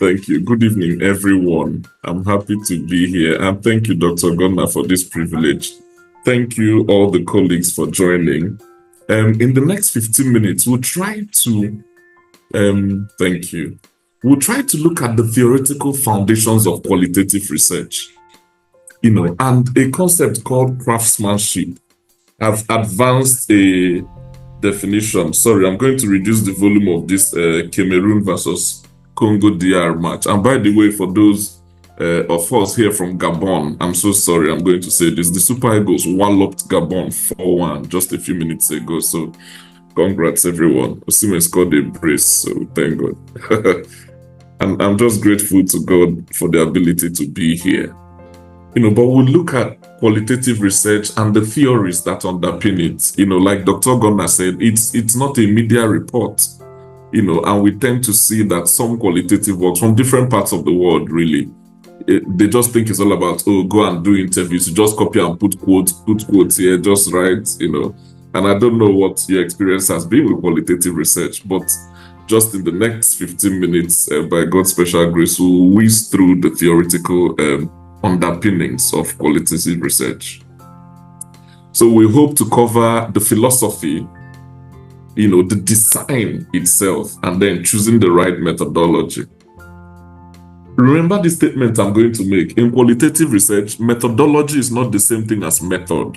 Thank you. Good evening, everyone. I'm happy to be here. And thank you, Dr. Gunnar, for this privilege. Thank you, all the colleagues, for joining. In the next 15 minutes, we'll try to, thank you. We'll try to look at the theoretical foundations of qualitative research, and a concept called craftsmanship. I've advanced a definition. Sorry, I'm going to reduce the volume of this Cameroon versus Congo DR match. And by the way, for those of us here from Gabon, I'm so sorry, I'm going to say this. The Super Eagles walloped Gabon 4-1 just a few minutes ago. So congrats, everyone. Osimhen scored a brace, so thank God. And I'm just grateful to God for the ability to be here. But we'll look at qualitative research and the theories that underpin it. Like Dr. Gunnar said, it's not a media report, and we tend to see that some qualitative works from different parts of the world, really, they just think it's all about, go and do interviews, you just copy and put quotes here, just write, and I don't know what your experience has been with qualitative research, but just in the next 15 minutes, by God's special grace, we'll whiz through the theoretical underpinnings of qualitative research. So we hope to cover the philosophy, the design itself, and then choosing the right methodology. Remember the statement I'm going to make. In qualitative research, methodology is not the same thing as method.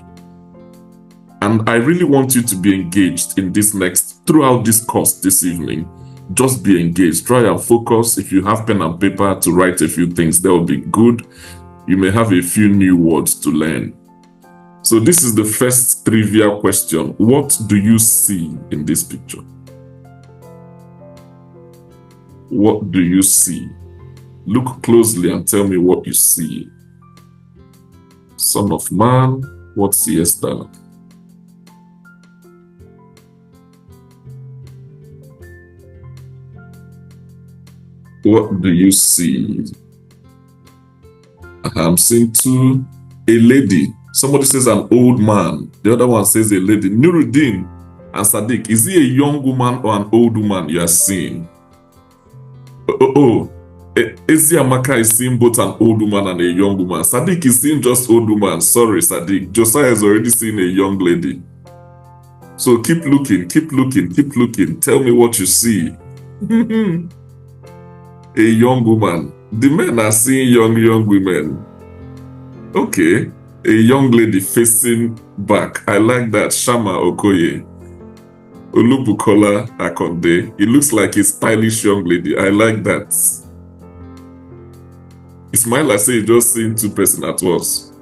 And I really want you to be engaged in this throughout this course this evening. Just be engaged. Try and focus. If you have pen and paper to write a few things, that will be good. You may have a few new words to learn. So this is the first trivia question. What do you see in this picture? What do you see? Look closely and tell me what you see. Son of man, what seest thou? What do you see? I'm seeing two, a lady. Somebody says an old man. The other one says a lady. Nuruddin and Sadiq, is he a young woman or an old woman you are seeing? Eziamaka is seeing both an old woman and a young woman. Sadiq is seeing just old woman. Sorry, Sadiq. Josiah has already seen a young lady. So keep looking, keep looking, keep looking. Tell me what you see. A young woman. The men are seeing young women. Okay. A young lady facing back. I like that. Shama Okoye. Olubukola Akonde. It looks like a stylish young lady. I like that. Ismaila say you just seeing two persons at once.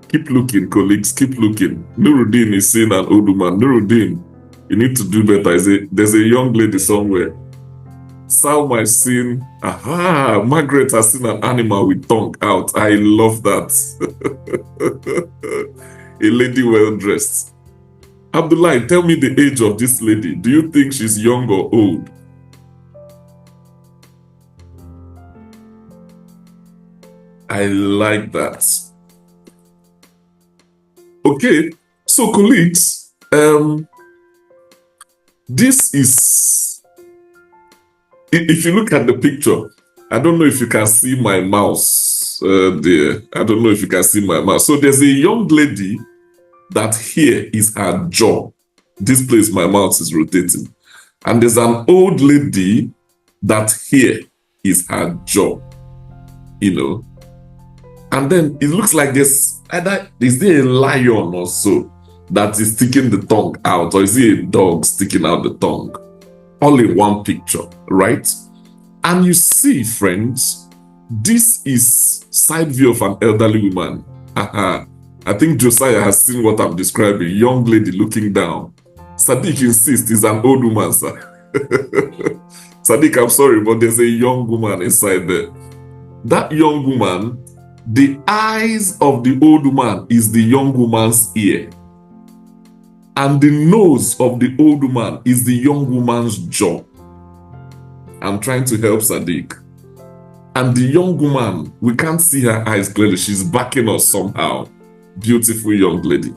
Keep looking, colleagues. Keep looking. Nuruddin is seeing an old woman. Nuruddin, you need to do better. There's a young lady somewhere. Salma is seeing, Margaret has seen an animal with tongue out. I love that. A lady well dressed. Abdullah, tell me the age of this lady. Do you think she's young or old? I like that. Okay, so colleagues, this is, if you look at the picture, I don't know if you can see my mouse there. I don't know if you can see my mouse. So there's a young lady that here is her jaw. This place my mouse is rotating. And there's an old lady that here is her jaw. And then it looks like is there a lion or so that is sticking the tongue out, or is it a dog sticking out the tongue? All in one picture, right? And you see, friends, this is side view of an elderly woman. I think Josiah has seen what I'm describing. Young lady looking down. Sadiq insists it's an old woman, sir. Sadiq, I'm sorry, but there's a young woman inside there. That young woman, the eyes of the old woman is the young woman's ear. And the nose of the old woman is the young woman's jaw. I'm trying to help Sadiq. And the young woman, we can't see her eyes clearly. She's backing us somehow. Beautiful young lady.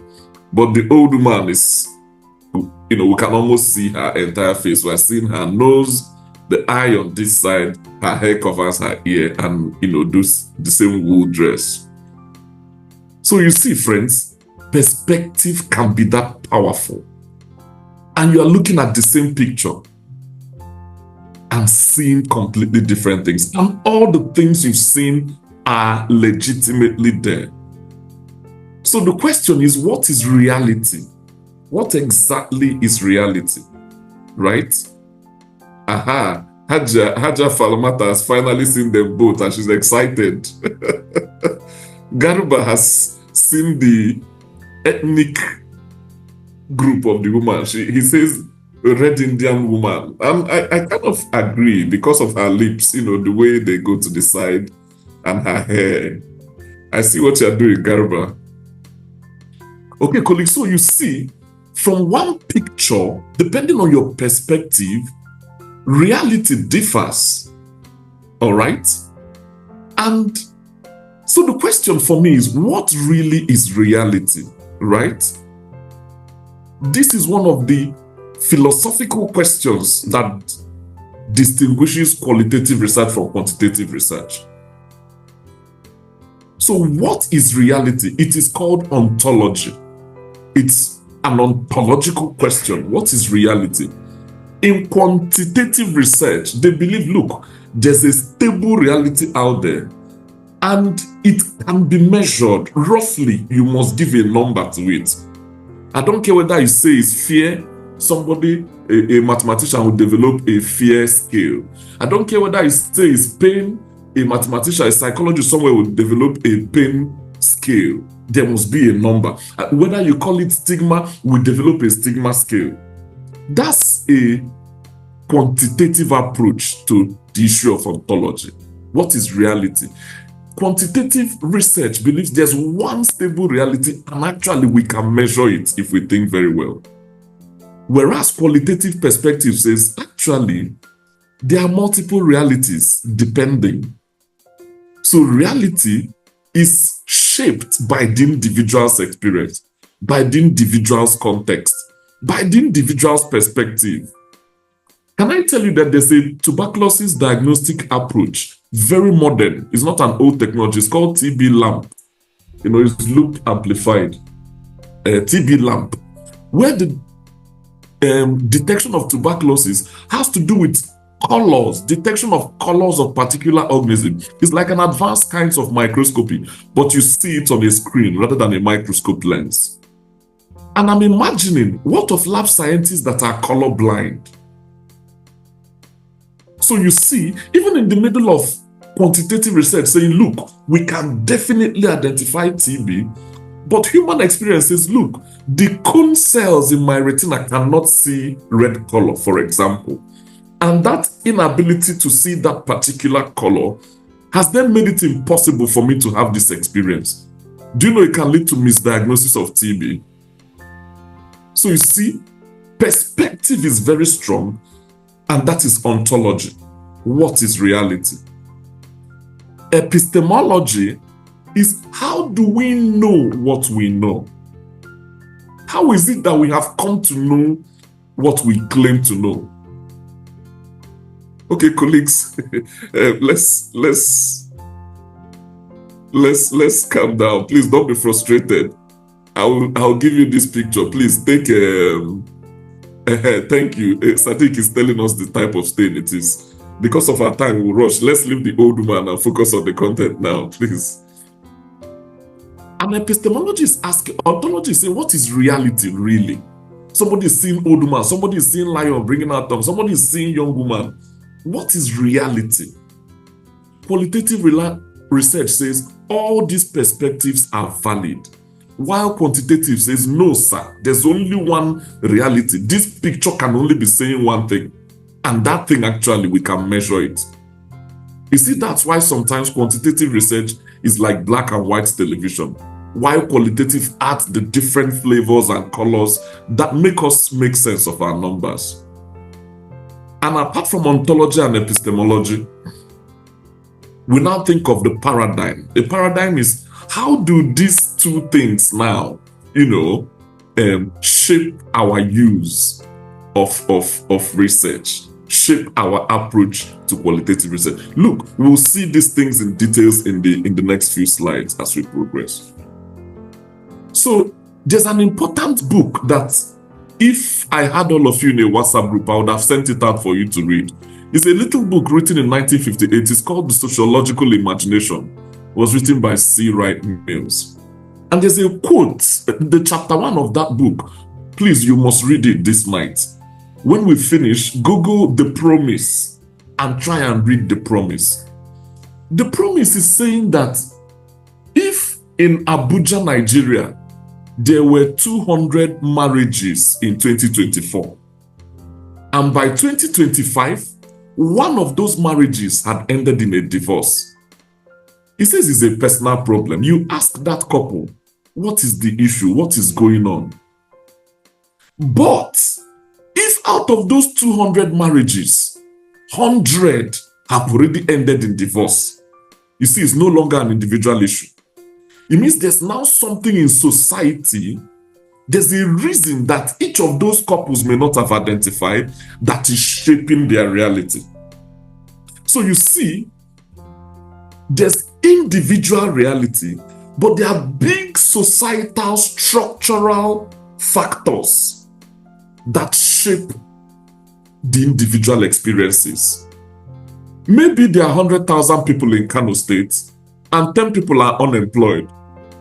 But the old woman is, we can almost see her entire face. We're seeing her nose, the eye on this side, her hair covers her ear, and do the same wool dress. So you see, friends, perspective can be that powerful. And you are looking at the same picture and seeing completely different things. And all the things you've seen are legitimately there. So the question is, what is reality? What exactly is reality? Right? Aha, Haja Falmata has finally seen them both and she's excited. Garba has seen the ethnic group of the woman. He says a red Indian woman. And I kind of agree because of her lips, the way they go to the side and her hair. I see what you're doing, Garba. Okay, colleagues, so you see, from one picture, depending on your perspective, reality differs. All right? And so the question for me is, what really is reality, right? This is one of the philosophical questions that distinguishes qualitative research from quantitative research. So what is reality? It is called ontology. It's an ontological question. What is reality? In quantitative research, they believe, look, there's a stable reality out there and it can be measured. Roughly, you must give a number to it. I don't care whether you say it's fear. Somebody, a mathematician will develop a fear scale. I don't care whether you say it's pain. A mathematician, a psychologist somewhere will develop a pain scale. There must be a number. Whether you call it stigma, we develop a stigma scale. That's a quantitative approach to the issue of ontology. What is reality? Quantitative research believes there's one stable reality and actually we can measure it if we think very well. Whereas qualitative perspective says actually there are multiple realities depending. So reality is shaped by the individual's experience, by the individual's context, by the individual's perspective. Can I tell you that there's a tuberculosis diagnostic approach, very modern, it's not an old technology, it's called TB lamp. It's loop amplified, TB lamp, where the detection of tuberculosis has to do with colors, detection of colors of particular organisms. It's like an advanced kinds of microscopy, but you see it on a screen rather than a microscope lens. And I'm imagining, what of lab scientists that are colorblind? So you see, even in the middle of quantitative research saying, look, we can definitely identify TB, but human experience says, look, the cone cells in my retina cannot see red color, for example. And that inability to see that particular color has then made it impossible for me to have this experience. Do you know it can lead to misdiagnosis of TB? So you see, perspective is very strong, and that is ontology. What is reality? Epistemology is, how do we know what we know? How is it that we have come to know what we claim to know? Okay, colleagues, let's calm down. Please don't be frustrated. I'll give you this picture. Please take thank you. Sadiq is telling us the type of stain it is. Because of our time, we'll rush. Let's leave the old woman and focus on the content now, please. An epistemology is asking, ontology is saying, what is reality really? Somebody is seeing old woman, somebody is seeing lion bringing out tongue, somebody is seeing young woman. What is reality? Qualitative research says all these perspectives are valid, while quantitative says, no, sir, there's only one reality. This picture can only be saying one thing, and that thing actually, we can measure it. You see, that's why sometimes quantitative research is like black and white television, while qualitative adds the different flavors and colors that make us make sense of our numbers. And apart from ontology and epistemology, we now think of the paradigm. The paradigm is, how do these two things now, shape our use of research, shape our approach to qualitative research. Look, we'll see these things in details in the next few slides as we progress. So there's an important book that if I had all of you in a WhatsApp group, I would have sent it out for you to read. It's a little book written in 1958. It's called The Sociological Imagination. It was written by C. Wright Mills. And there's a quote, the chapter 1 of that book. Please, you must read it this night. When we finish, Google The Promise and try and read The Promise. The Promise is saying that if in Abuja, Nigeria, there were 200 marriages in 2024, and by 2025, one of those marriages had ended in a divorce. He says it's a personal problem. You ask that couple, what is the issue? What is going on? But if out of those 200 marriages, 100 have already ended in divorce, you see, it's no longer an individual issue. It means there's now something in society, there's a reason that each of those couples may not have identified that is shaping their reality. So you see, there's individual reality, but there are big societal structural factors that shape the individual experiences. Maybe there are 100,000 people in Kano State and 10 people are unemployed.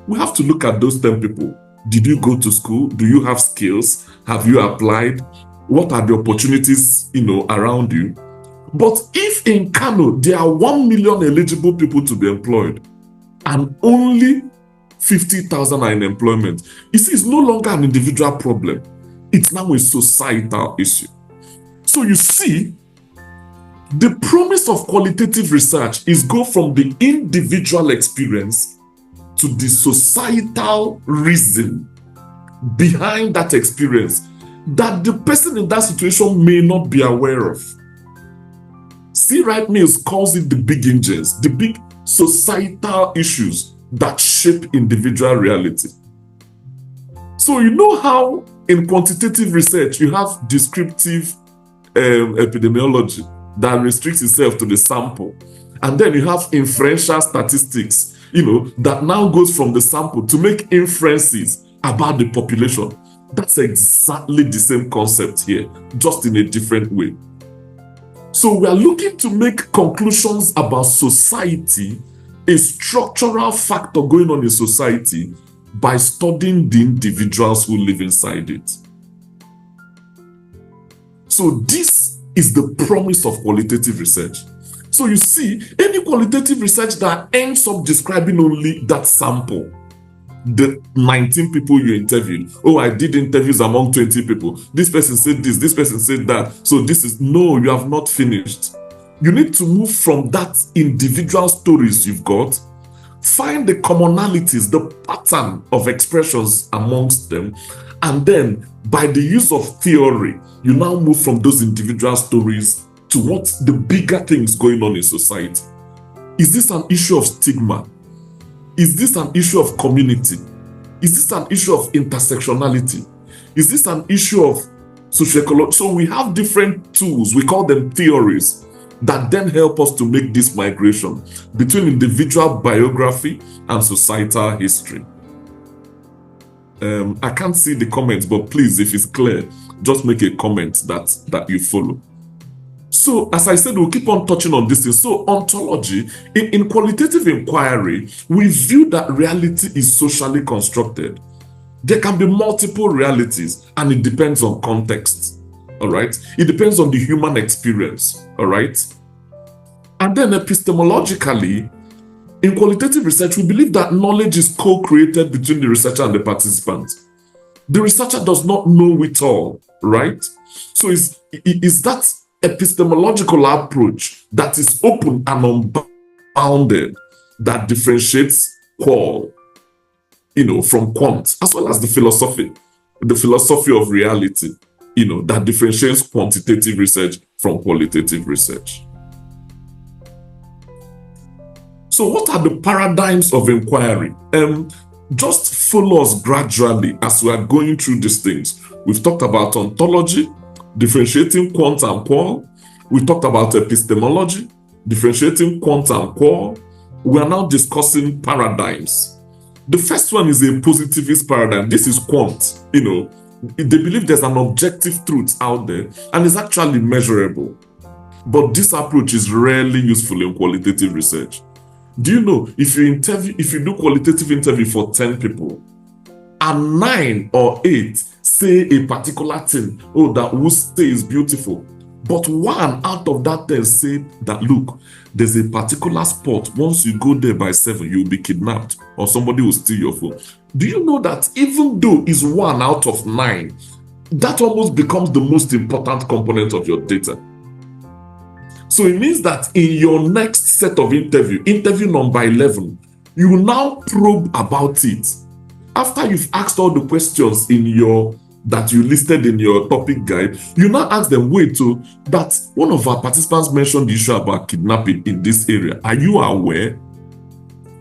We have to look at those 10 people. Did you go to school? Do you have skills? Have you applied? What are the opportunities, around you? But if in Kano, there are 1 million eligible people to be employed and only 50,000 are in employment, you see, it's no longer an individual problem. It's now a societal issue. So you see, the promise of qualitative research is go from the individual experience to the societal reason behind that experience that the person in that situation may not be aware of. C. Wright Mills calls it the big engines, the big societal issues that shape individual reality. So you know how in quantitative research you have descriptive epidemiology that restricts itself to the sample, and then you have inferential statistics, that now goes from the sample to make inferences about the population. That's exactly the same concept here, just in a different way. So we are looking to make conclusions about society, a structural factor going on in society, by studying the individuals who live inside it. So this is the promise of qualitative research. So you see, any qualitative research that ends up describing only that sample, the 19 people you interviewed. Oh, I did interviews among 20 people. This person said this person said that. So no, you have not finished. You need to move from that individual stories you've got, find the commonalities, the pattern of expressions amongst them, and then by the use of theory, you now move from those individual stories to what's the bigger things going on in society. Is this an issue of stigma? Is this an issue of community? Is this an issue of intersectionality? Is this an issue of socioecology? So we have different tools, we call them theories, that then help us to make this migration between individual biography and societal history. I can't see the comments, but please, if it's clear, just make a comment that you follow. So, as I said, we'll keep on touching on this thing. So, ontology, in qualitative inquiry, we view that reality is socially constructed. There can be multiple realities, and it depends on context. All right? It depends on the human experience. All right? And then epistemologically, in qualitative research, we believe that knowledge is co-created between the researcher and the participant. The researcher does not know it all, right? So is that epistemological approach that is open and unbounded that differentiates qual, from quant, as well as the philosophy of reality, that differentiates quantitative research from qualitative research. So what are the paradigms of inquiry? Just follow us gradually as we are going through these things. We've talked about ontology, differentiating quant and qual, We talked about epistemology, differentiating quant and qual. We are now discussing paradigms. The first one is a positivist paradigm. This is quant. They believe there's an objective truth out there and it's actually measurable. But this approach is rarely useful in qualitative research. Do you know, if you do qualitative interview for 10 people, and 9 or 8 say a particular thing, that would say is beautiful, but 1 out of that 10 say that, look, there's a particular spot, once you go there by 7, you'll be kidnapped or somebody will steal your phone. Do you know that even though it's 1 out of 9, that almost becomes the most important component of your data? So it means that in your next set of interview number 11, you will now probe about it. After you've asked all the questions that you listed in your topic guide, you now ask them, that one of our participants mentioned the issue about kidnapping in this area. Are you aware?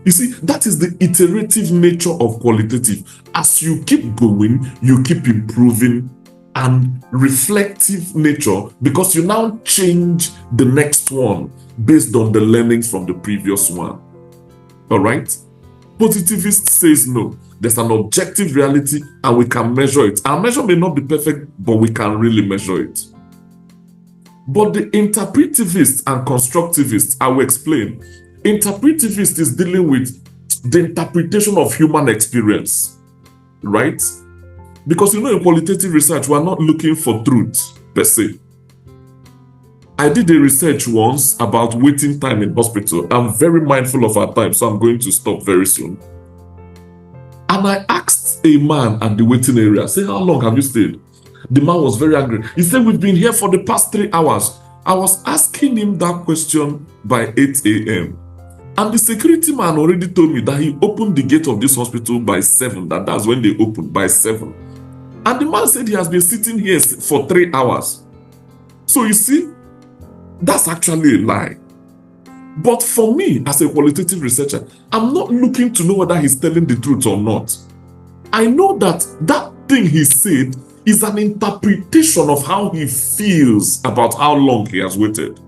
You see, that is the iterative nature of qualitative. As you keep going, you keep improving, and reflective nature, because you now change the next one based on the learnings from the previous one. All right? Positivist says no. There's an objective reality and we can measure it. Our measure may not be perfect, but we can really measure it. But the interpretivist and constructivist, I will explain. Interpretivist is dealing with the interpretation of human experience, right? Because in qualitative research, we're not looking for truth per se. I did a research once about waiting time in hospital. I'm very mindful of our time, so I'm going to stop very soon. And I asked a man at the waiting area, say, how long have you stayed? The man was very angry. He said, we've been here for the past 3 hours. I was asking him that question by 8 a.m. And the security man already told me that he opened the gate of this hospital by 7, that's when they opened, by 7. And the man said he has been sitting here for 3 hours. So you see, that's actually a lie. But for me, as a qualitative researcher, I'm not looking to know whether he's telling the truth or not. I know that that thing he said is an interpretation of how he feels about how long he has waited.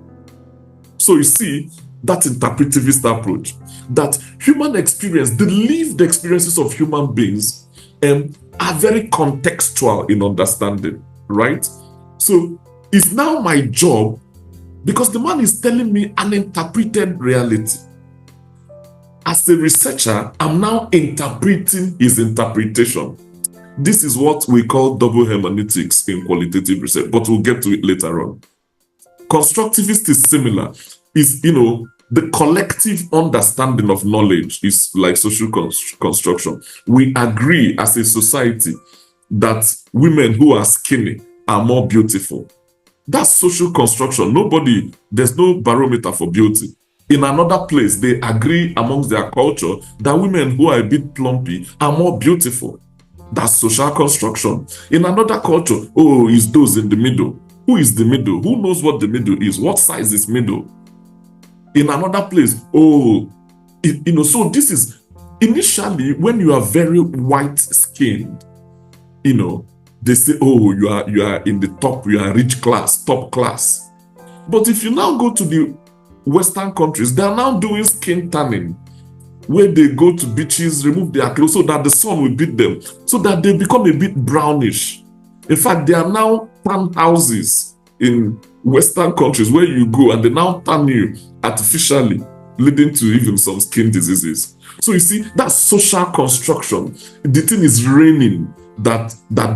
So you see, that interpretivist approach, that human experience, the lived experiences of human beings, are very contextual in understanding, right? So it's now my job, because the man is telling me an interpreted reality. As a researcher, I'm now interpreting his interpretation. This is what we call double hermeneutics in qualitative research, but we'll get to it later on. Constructivist is similar. Is, the collective understanding of knowledge is like social construction. We agree as a society that women who are skinny are more beautiful. That's social construction. There's no barometer for beauty. In another place, they agree amongst their culture that women who are a bit plumpy are more beautiful. That's social construction. In another culture, it's those in the middle. Who is the middle? Who knows what the middle is? What size is middle? In another place, so this is initially when you are very white-skinned, they say, you are in the top, you are rich class, top class. But if you now go to the Western countries, they are now doing skin tanning, where they go to beaches, remove their clothes so that the sun will beat them, so that they become a bit brownish. In fact, there are now tan houses in Western countries where you go and they now tan you artificially, leading to even some skin diseases. So you see, that's social construction. The thing is raining that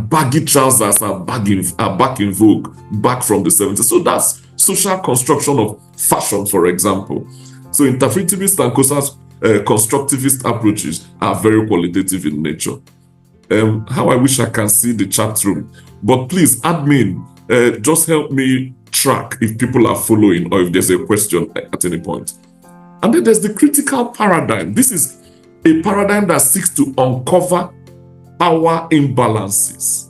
baggy trousers are back in vogue, back from the 70s. So that's social construction of fashion, for example. So interpretivist and constructivist approaches are very qualitative in nature. How I wish I can see the chat room. But please, admin, just help me track if people are following or if there's a question at any point. And then there's the critical paradigm. This is a paradigm that seeks to uncover power imbalances,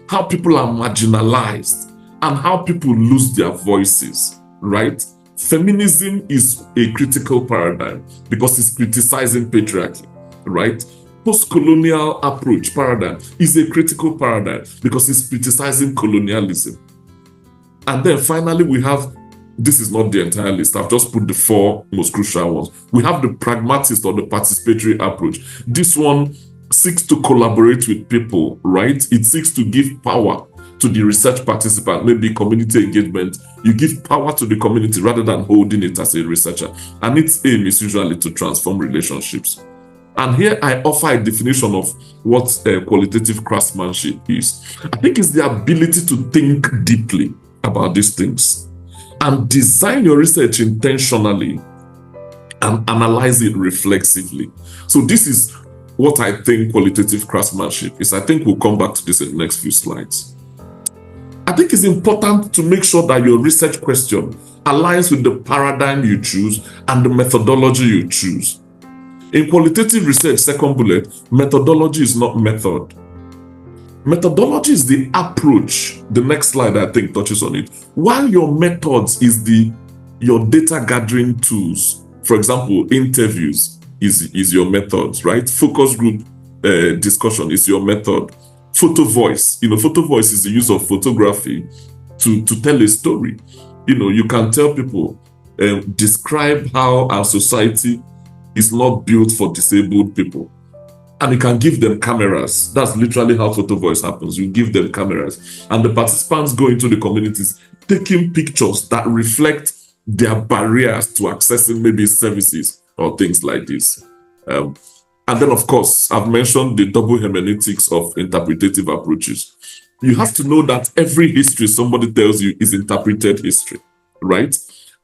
how people are marginalized and how people lose their voices, right? Feminism is a critical paradigm because it's criticizing patriarchy, right? Post-colonial approach paradigm is a critical paradigm because it's criticizing colonialism. And then finally, we have, this is not the entire list, I've just put the 4 most crucial ones. We have the pragmatist or the participatory approach. This one seeks to collaborate with people, right? It seeks to give power to the research participant, maybe community engagement. You give power to the community rather than holding it as a researcher. And its aim is usually to transform relationships. And here I offer a definition of what qualitative craftsmanship is. I think it's the ability to think deeply about these things and design your research intentionally and analyze it reflexively. So this is what I think qualitative craftsmanship is. I think we'll come back to this in the next few slides. I think it's important to make sure that your research question aligns with the paradigm you choose and the methodology you choose. In qualitative research, second bullet, methodology is not method. Methodology is the approach. The next slide, I think, touches on it. While your methods is your data gathering tools. For example, interviews is your methods, right? Focus group discussion is your method. Photo voice. Photo voice is the use of photography to tell a story. You can tell people, describe how our society is not built for disabled people. And you can give them cameras. That's literally how photo voice happens. You give them cameras. And the participants go into the communities taking pictures that reflect their barriers to accessing maybe services or things like this. And then, of course, I've mentioned the double hermeneutics of interpretative approaches. You have to know that every history somebody tells you is interpreted history, right?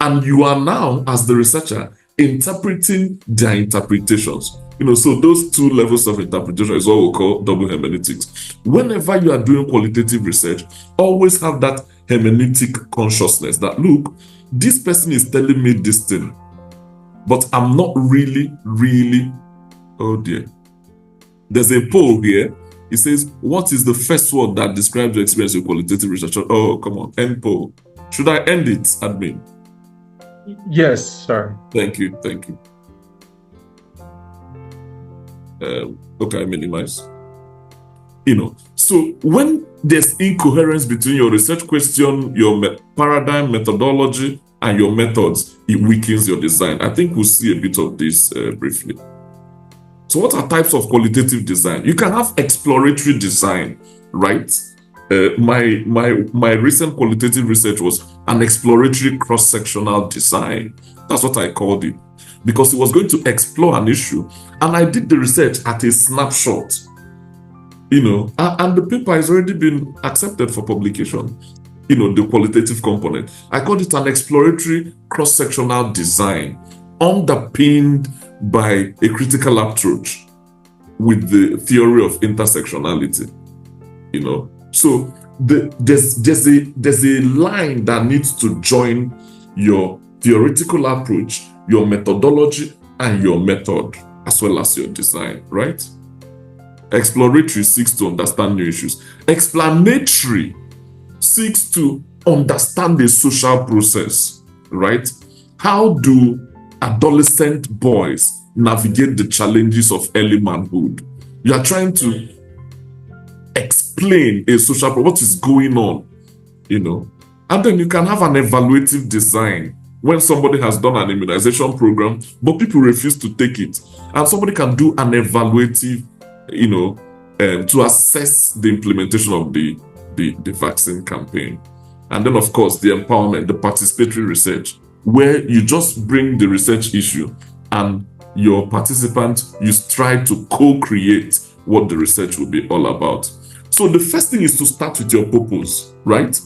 And you are now, as the researcher, interpreting their interpretations. So those 2 levels of interpretation is what we call double hermeneutics. Whenever you are doing qualitative research, always have that hermeneutic consciousness that, look, this person is telling me this thing, but I'm not really, oh dear. There's a poll here. It says, what is the first word that describes your experience with qualitative research? Oh, come on, end poll. Should I end it, admin? Yes, sir. Thank you. Okay, minimize. So when there's incoherence between your research question, your paradigm, methodology, and your methods, it weakens your design. I think we'll see a bit of this briefly. So what are types of qualitative design? You can have exploratory design, right? My recent qualitative research was an exploratory cross-sectional design. That's what I called it, because it was going to explore an issue, and I did the research at a snapshot, and the paper has already been accepted for publication. The qualitative component. I called it an exploratory cross-sectional design, underpinned by a critical approach with the theory of intersectionality. So there's a line that needs to join your theoretical approach, your methodology, and your method, as well as your design, right? Exploratory seeks to understand new issues. Explanatory seeks to understand the social process, right? How do adolescent boys navigate the challenges of early manhood? You are trying to explain a social problem, what is going on, And then you can have an evaluative design when somebody has done an immunization program, but people refuse to take it. And somebody can do an evaluative, to assess the implementation of the vaccine campaign. And then, of course, the empowerment, the participatory research, where you just bring the research issue and your participant, you try to co-create what the research will be all about. So the first thing is to start with your purpose, right?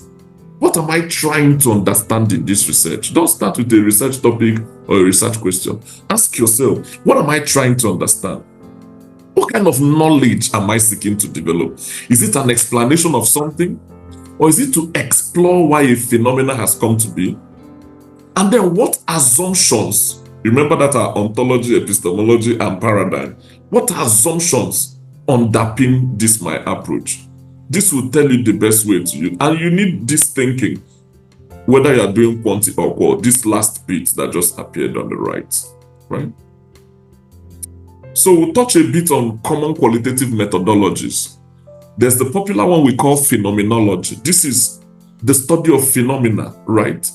What am I trying to understand in this research? Don't start with a research topic or a research question. Ask yourself, what am I trying to understand? What kind of knowledge am I seeking to develop? Is it an explanation of something? Or is it to explore why a phenomenon has come to be? And then what assumptions, remember that are ontology, epistemology, and paradigm, what assumptions underpin this my approach? This will tell you the best way to use. And you need this thinking, whether you're doing quanti or qual, this last bit that just appeared on the right? So we'll touch a bit on common qualitative methodologies. There's the popular one we call phenomenology. This is the study of phenomena, right?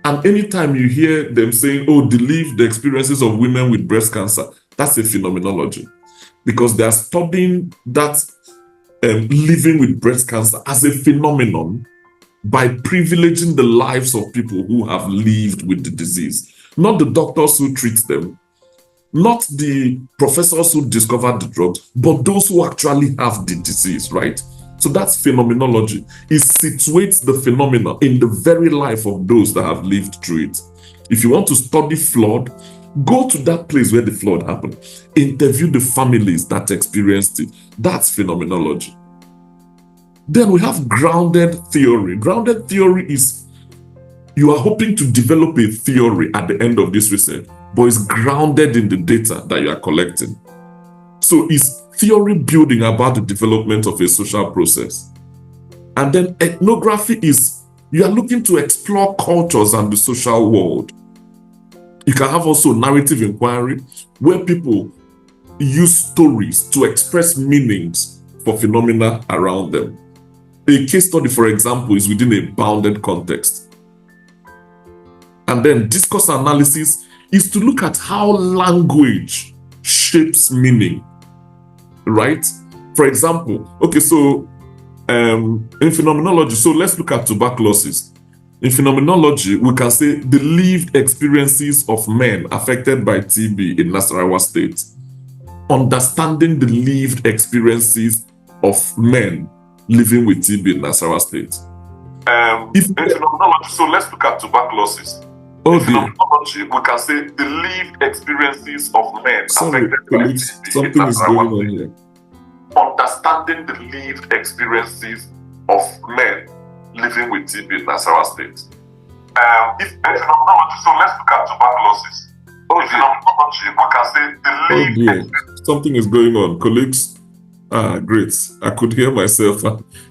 And anytime you hear them saying, oh, the lived experiences of women with breast cancer, that's a phenomenology, because they are studying that living with breast cancer as a phenomenon by privileging the lives of people who have lived with the disease, not the doctors who treat them, not the professors who discovered the drugs, but those who actually have the disease, right? So that's phenomenology. It situates the phenomena in the very life of those that have lived through it. If you want to study flood, go to that place where the flood happened. Interview the families that experienced it. That's phenomenology. Then we have grounded theory. Grounded theory is you are hoping to develop a theory at the end of this research, but it's grounded in the data that you are collecting. So it's theory building about the development of a social process. And then ethnography is you are looking to explore cultures and the social world. You can have also narrative inquiry where people use stories to express meanings for phenomena around them. A case study, for example, is within a bounded context. And then discourse analysis is to look at how language shapes meaning, right? For example, okay, so in phenomenology, so let's look at tuberculosis. In phenomenology, we can say the lived experiences of men affected by TB in Nasarawa State. Understanding the lived experiences of men living with TB in Nasarawa State. In phenomenology, so let's look at tuberculosis. In phenomenology, we can say the lived experiences of men affected by TB something in is Nasarawa going State. Understanding the lived experiences of men living with TB in Nasarawa State. In phenomenology, so let's look at tuberculosis. In phenomenology, we can say the lived something is going on. Colleagues, great. I could hear myself.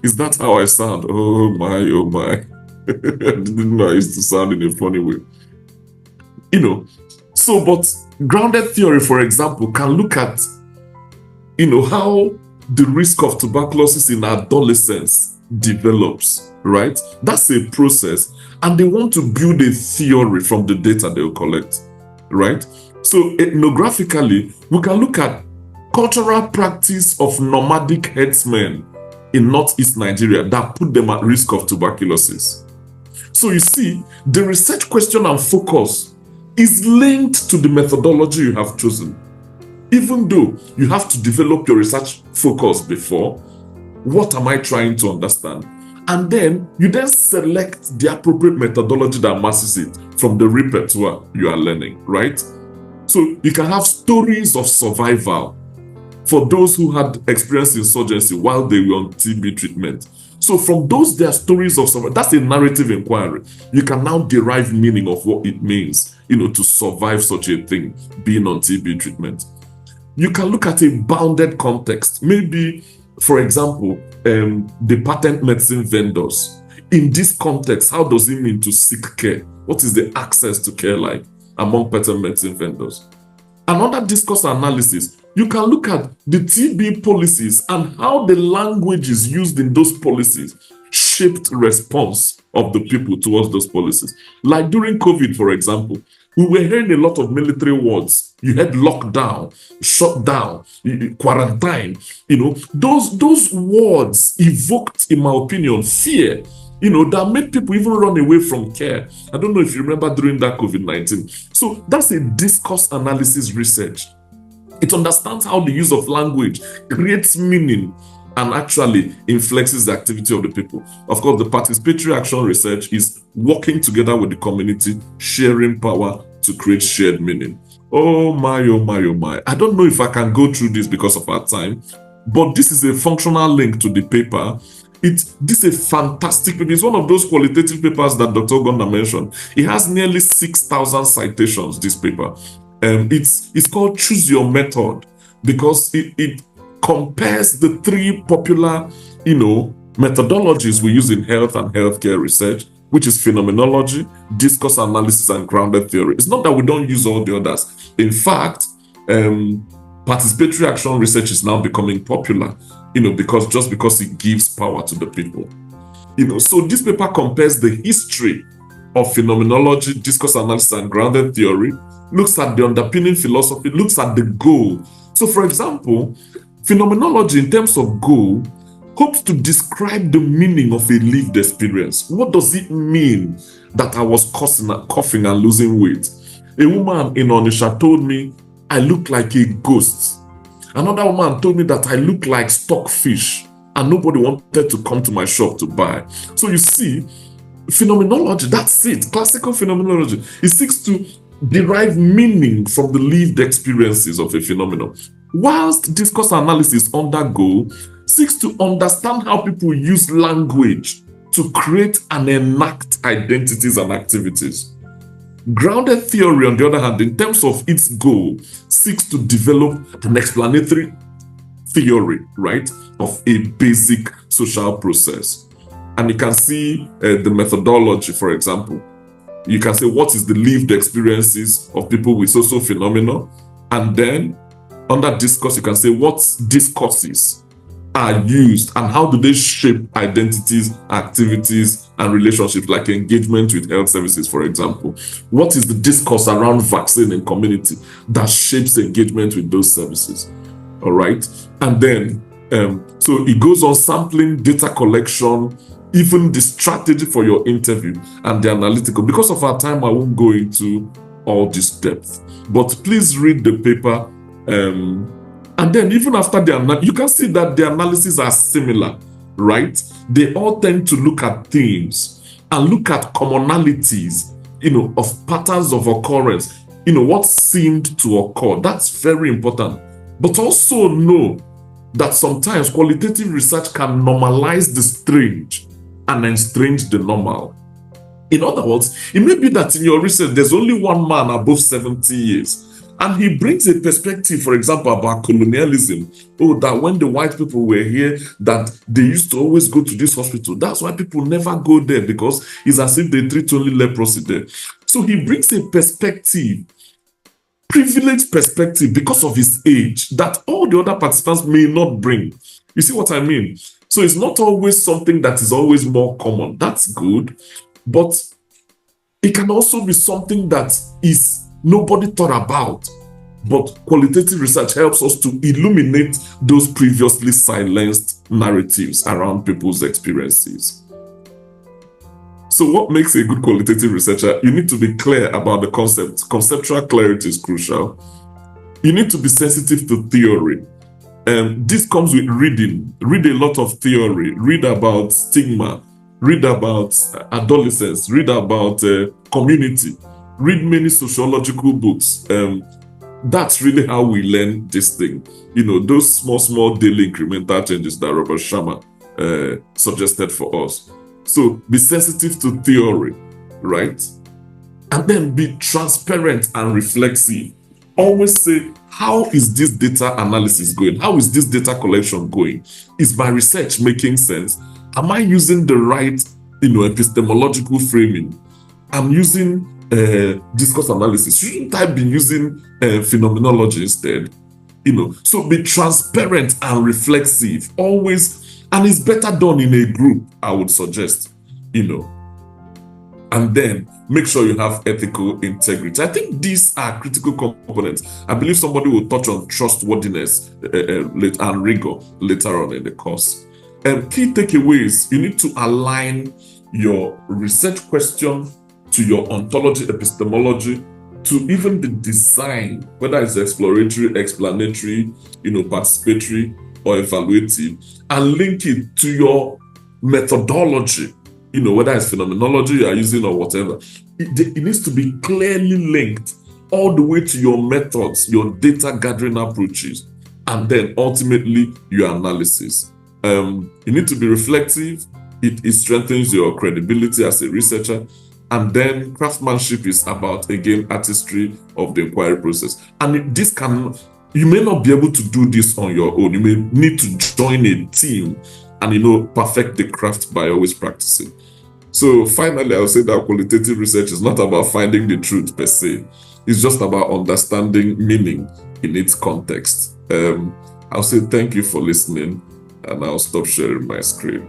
Is that how I sound? Oh my, oh my. I didn't know I used to sound in a funny way. So, but grounded theory, for example, can look at, how the risk of tuberculosis in adolescence develops, right? That's a process. And they want to build a theory from the data they'll collect, right? So ethnographically, we can look at cultural practice of nomadic herdsmen in northeast Nigeria that put them at risk of tuberculosis. So you see, the research question and focus is linked to the methodology you have chosen. Even though you have to develop your research focus before, what am I trying to understand? And then you then select the appropriate methodology that matches it from the repertoire you are learning, right? So you can have stories of survival for those who had experienced insurgency while they were on TB treatment. So from those, there are stories of survival. That's a narrative inquiry. You can now derive meaning of what it means, to survive such a thing, being on TB treatment. You can look at a bounded context. Maybe, for example, the patent medicine vendors. In this context, how does it mean to seek care? What is the access to care like among patent medicine vendors? Another discourse analysis, you can look at the TB policies and how the languages used in those policies shaped response of the people towards those policies. Like during COVID, for example, we were hearing a lot of military words. You had lockdown, shut down, quarantine. Those words evoked, in my opinion, fear. That made people even run away from care. I don't know if you remember during that COVID-19. So that's a discourse analysis research. It understands how the use of language creates meaning and actually influences the activity of the people. Of course, the participatory action research is working together with the community, sharing power to create shared meaning. Oh my, oh my, oh my. I don't know if I can go through this because of our time, but this is a functional link to the paper. This is a fantastic paper. It's one of those qualitative papers that Dr. Gonda mentioned. It has nearly 6,000 citations, this paper. It's called Choose Your Method because it compares the three popular, methodologies we use in health and healthcare research, which is phenomenology, discourse analysis, and grounded theory. It's not that we don't use all the others. In fact, participatory action research is now becoming popular, because it gives power to the people. So this paper compares the history of phenomenology, discourse analysis, and grounded theory, looks at the underpinning philosophy, looks at the goal. So, for example, phenomenology, in terms of goal, hopes to describe the meaning of a lived experience. What does it mean that I was coughing and losing weight? A woman in Onisha told me I look like a ghost. Another woman told me that I look like stockfish, and nobody wanted to come to my shop to buy. So you see, phenomenology, that's it. Classical phenomenology. It seeks to derive meaning from the lived experiences of a phenomenon. Whilst discourse analysis under goal seeks to understand how people use language to create and enact identities and activities. Grounded theory, on the other hand, in terms of its goal, seeks to develop an explanatory theory, right, of a basic social process. And you can see the methodology, for example. You can say, what is the lived experiences of people with social phenomena? And then under discourse, you can say, what discourses are used and how do they shape identities, activities, and relationships, like engagement with health services, for example. What is the discourse around vaccine and community that shapes engagement with those services? All right. And then, so it goes on sampling, data collection, even the strategy for your interview and the analytical. Because of our time, I won't go into all this depth, but please read the paper. And then even after you can see that the analyses are similar, right? They all tend to look at themes and look at commonalities, of patterns of occurrence, what seemed to occur. That's very important. But also know that sometimes qualitative research can normalize the strange and estrange the normal. In other words, it may be that in your research, there's only one man above 70 years. And he brings a perspective, for example, about colonialism. Oh, that when the white people were here, that they used to always go to this hospital. That's why people never go there, because it's as if they treat only leprosy there. So he brings a perspective, privileged perspective, because of his age, that all the other participants may not bring. You see what I mean? So it's not always something that is always more common. That's good. But it can also be something that is nobody thought about, but qualitative research helps us to illuminate those previously silenced narratives around people's experiences. So what makes a good qualitative researcher? You need to be clear about the concept. Conceptual clarity is crucial. You need to be sensitive to theory. This comes with reading. Read a lot of theory. Read about stigma. Read about adolescence. Read about community. Read many sociological books. That's really how we learn this thing. Those small daily incremental changes that Robert Sharma suggested for us. So be sensitive to theory, right? And then be transparent and reflexive. Always say, how is this data analysis going? How is this data collection going? Is my research making sense? Am I using the right, epistemological framing? I'm using discourse analysis. Shouldn't I be using phenomenology instead? So be transparent and reflexive always, and it's better done in a group, I would suggest. And then make sure you have ethical integrity. I think these are critical components. I believe somebody will touch on trustworthiness and rigor later on in the course. Key takeaways: you need to align your research question to your ontology, epistemology, to even the design, whether it's exploratory, explanatory, participatory, or evaluative, and link it to your methodology, whether it's phenomenology you are using or whatever. It needs to be clearly linked all the way to your methods, your data gathering approaches, and then ultimately your analysis. You need to be reflective. It strengthens your credibility as a researcher. And then craftsmanship is about, again, artistry of the inquiry process. And you may not be able to do this on your own. You may need to join a team and, perfect the craft by always practicing. So finally, I'll say that qualitative research is not about finding the truth per se. It's just about understanding meaning in its context. I'll say thank you for listening, and I'll stop sharing my screen.